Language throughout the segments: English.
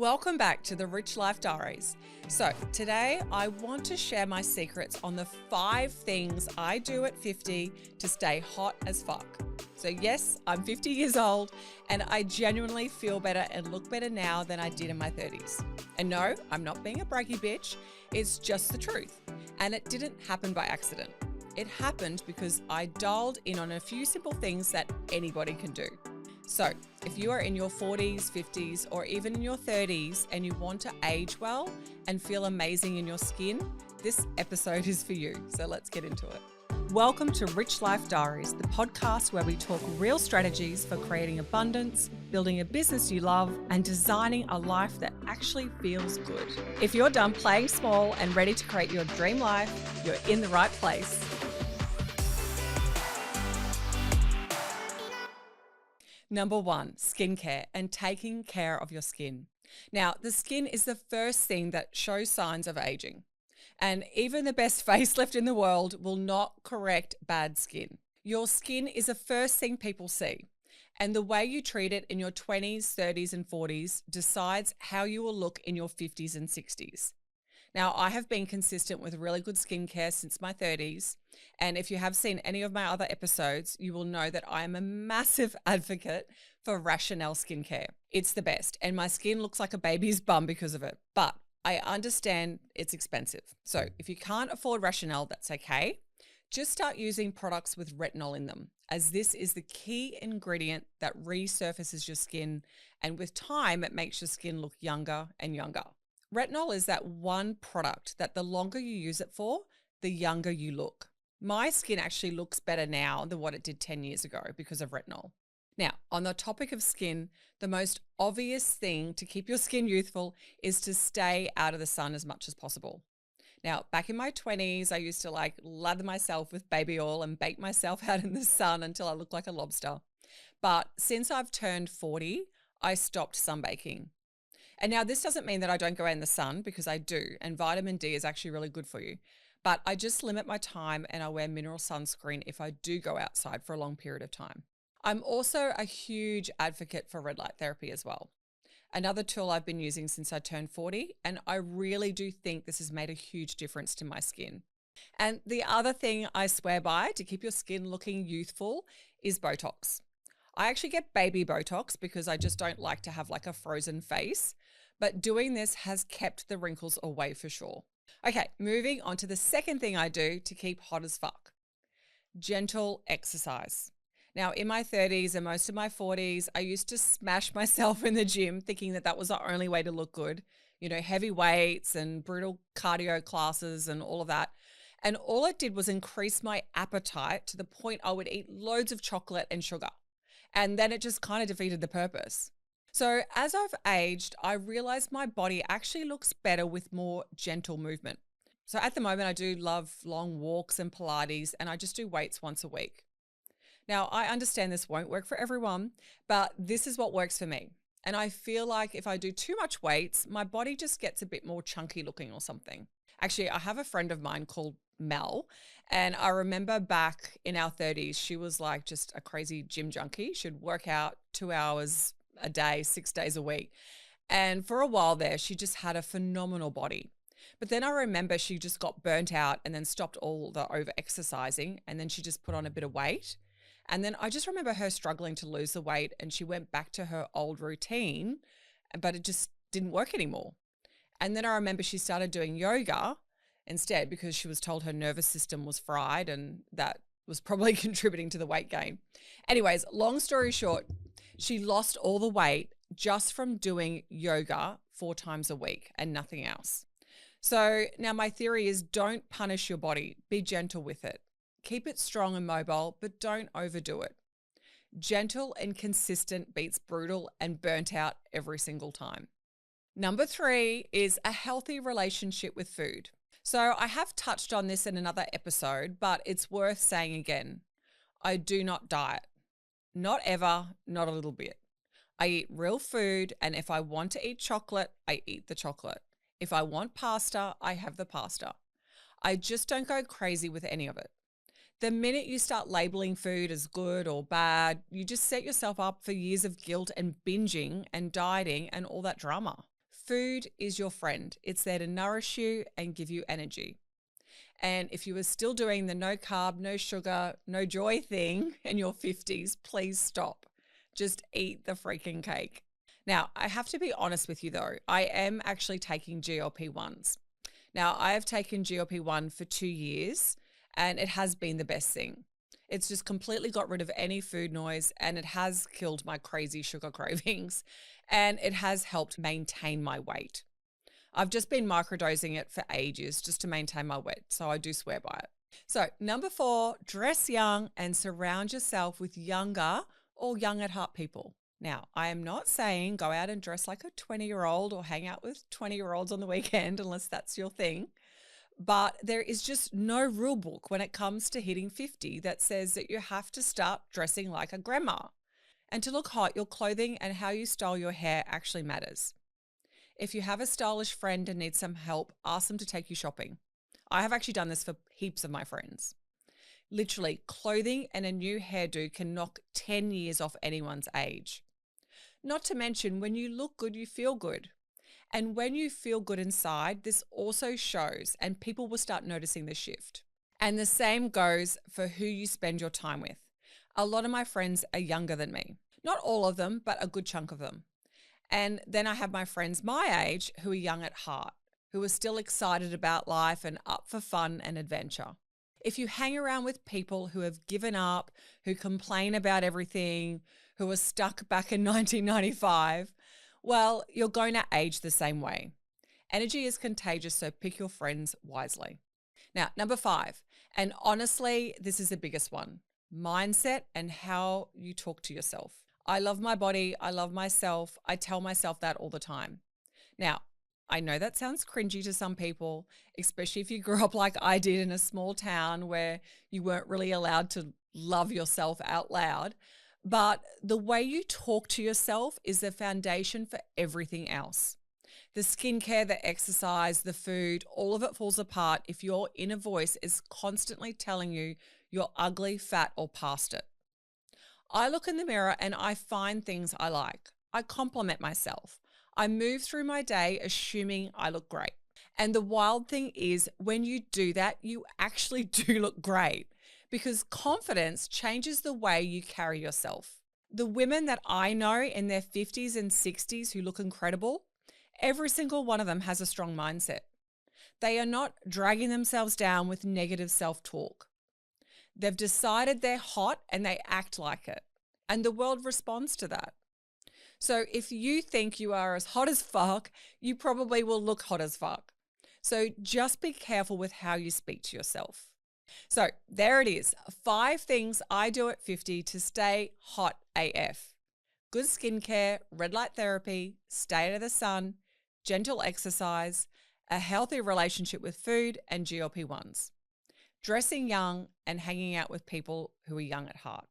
Welcome back to the Rich Life Diaries. So today I want to share my secrets on the 5 things I do at 50 to stay hot as fuck. So yes, I'm 50 years old and I genuinely feel better and look better now than I did in my 30s. And no, I'm not being a braggy bitch, it's just the truth. And it didn't happen by accident. It happened because I dialed in on a few simple things that anybody can do. So if you are in your 40s, 50s, or even in your 30s and you want to age well and feel amazing in your skin, this episode is for you. So let's get into it. Welcome to Rich Life Diaries, the podcast where we talk real strategies for creating abundance, building a business you love, and designing a life that actually feels good. If you're done playing small and ready to create your dream life, you're in the right place. Number 1, skincare and taking care of your skin. Now, the skin is the first thing that shows signs of aging. And even the best facelift in the world will not correct bad skin. Your skin is the first thing people see. And the way you treat it in your 20s, 30s, and 40s decides how you will look in your 50s and 60s. Now, I have been consistent with really good skincare since my 30s. And if you have seen any of my other episodes, you will know that I am a massive advocate for Rationale skincare. It's the best. And my skin looks like a baby's bum because of it. But I understand it's expensive. So if you can't afford Rationale, that's okay. Just start using products with retinol in them, as this is the key ingredient that resurfaces your skin. And with time, it makes your skin look younger and younger. Retinol is that one product that the longer you use it for, the younger you look. My skin actually looks better now than what it did 10 years ago because of retinol. Now, on the topic of skin, the most obvious thing to keep your skin youthful is to stay out of the sun as much as possible. Now, back in my 20s, I used to lather myself with baby oil and bake myself out in the sun until I looked like a lobster. But since I've turned 40, I stopped sunbaking. And now this doesn't mean that I don't go out in the sun, because I do, and vitamin D is actually really good for you. But I just limit my time and I wear mineral sunscreen if I do go outside for a long period of time. I'm also a huge advocate for red light therapy as well. Another tool I've been using since I turned 40, and I really do think this has made a huge difference to my skin. And the other thing I swear by to keep your skin looking youthful is Botox. I actually get baby Botox because I just don't like to have like a frozen face, but doing this has kept the wrinkles away for sure. Okay, moving on to the second thing I do to keep hot as fuck. Gentle exercise. Now, in my 30s and most of my 40s, I used to smash myself in the gym thinking that that was the only way to look good. You know, heavy weights and brutal cardio classes and all of that. And all it did was increase my appetite to the point I would eat loads of chocolate and sugar. And then it just kind of defeated the purpose. So as I've aged, I realized my body actually looks better with more gentle movement. So at the moment, I do love long walks and Pilates, and I just do weights once a week. Now, I understand this won't work for everyone, but this is what works for me. And I feel like if I do too much weights, my body just gets a bit more chunky looking or something. Actually, I have a friend of mine called Mel, and I remember back in our 30s, she was like just a crazy gym junkie. She'd work out 2 hours a day, 6 days a week. And for a while there, she just had a phenomenal body. But then I remember she just got burnt out and then stopped all the over exercising, and then she just put on a bit of weight. And then I just remember her struggling to lose the weight, and she went back to her old routine, but it just didn't work anymore. And then I remember she started doing yoga instead because she was told her nervous system was fried, and that was probably contributing to the weight gain. Anyways, long story short, she lost all the weight just from doing yoga 4 times a week and nothing else. So now my theory is, don't punish your body. Be gentle with it. Keep it strong and mobile, but don't overdo it. Gentle and consistent beats brutal and burnt out every single time. Number 3 is a healthy relationship with food. So I have touched on this in another episode, but it's worth saying again. I do not diet. Not ever, not a little bit. I eat real food, and if I want to eat chocolate, I eat the chocolate. If I want pasta, I have the pasta. I just don't go crazy with any of it. The minute you start labeling food as good or bad, you just set yourself up for years of guilt and binging and dieting and all that drama. Food is your friend. It's there to nourish you and give you energy. And if you are still doing the no carb, no sugar, no joy thing in your 50s, please stop. Just eat the freaking cake. Now, I have to be honest with you though, I am actually taking GLP-1s. Now, I have taken GLP-1 for 2 years and it has been the best thing. It's just completely got rid of any food noise and it has killed my crazy sugar cravings and it has helped maintain my weight. I've just been microdosing it for ages just to maintain my weight, so I do swear by it. So number 4, dress young and surround yourself with younger or young at heart people. Now, I am not saying go out and dress like a 20-year-old or hang out with 20-year-olds on the weekend unless that's your thing. But there is just no rule book when it comes to hitting 50 that says that you have to start dressing like a grandma. And to look hot, your clothing and how you style your hair actually matters. If you have a stylish friend and need some help, ask them to take you shopping. I have actually done this for heaps of my friends. Literally, clothing and a new hairdo can knock 10 years off anyone's age. Not to mention, when you look good, you feel good. And when you feel good inside, this also shows and people will start noticing the shift. And the same goes for who you spend your time with. A lot of my friends are younger than me. Not all of them, but a good chunk of them. And then I have my friends my age who are young at heart, who are still excited about life and up for fun and adventure. If you hang around with people who have given up, who complain about everything, who are stuck back in 1995, well, you're going to age the same way. Energy is contagious, so pick your friends wisely. Now, number 5, and honestly, this is the biggest one, mindset and how you talk to yourself. I love my body. I love myself. I tell myself that all the time. Now, I know that sounds cringy to some people, especially if you grew up like I did in a small town where you weren't really allowed to love yourself out loud. But the way you talk to yourself is the foundation for everything else. The skincare, the exercise, the food, all of it falls apart if your inner voice is constantly telling you you're ugly, fat, or past it. I look in the mirror and I find things I like. I compliment myself. I move through my day assuming I look great. And the wild thing is when you do that, you actually do look great because confidence changes the way you carry yourself. The women that I know in their 50s and 60s who look incredible, every single one of them has a strong mindset. They are not dragging themselves down with negative self-talk. They've decided they're hot and they act like it. And the world responds to that. So if you think you are as hot as fuck, you probably will look hot as fuck. So just be careful with how you speak to yourself. So there it is. 5 things I do at 50 to stay hot AF. Good skincare, red light therapy, stay out of the sun, gentle exercise, a healthy relationship with food and GLP-1s. Dressing young and hanging out with people who are young at heart.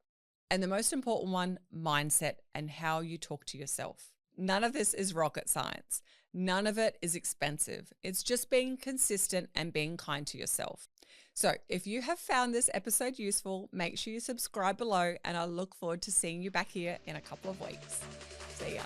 And the most important one, mindset and how you talk to yourself. None of this is rocket science. None of it is expensive. It's just being consistent and being kind to yourself. So if you have found this episode useful, make sure you subscribe below and I look forward to seeing you back here in a couple of weeks. See ya.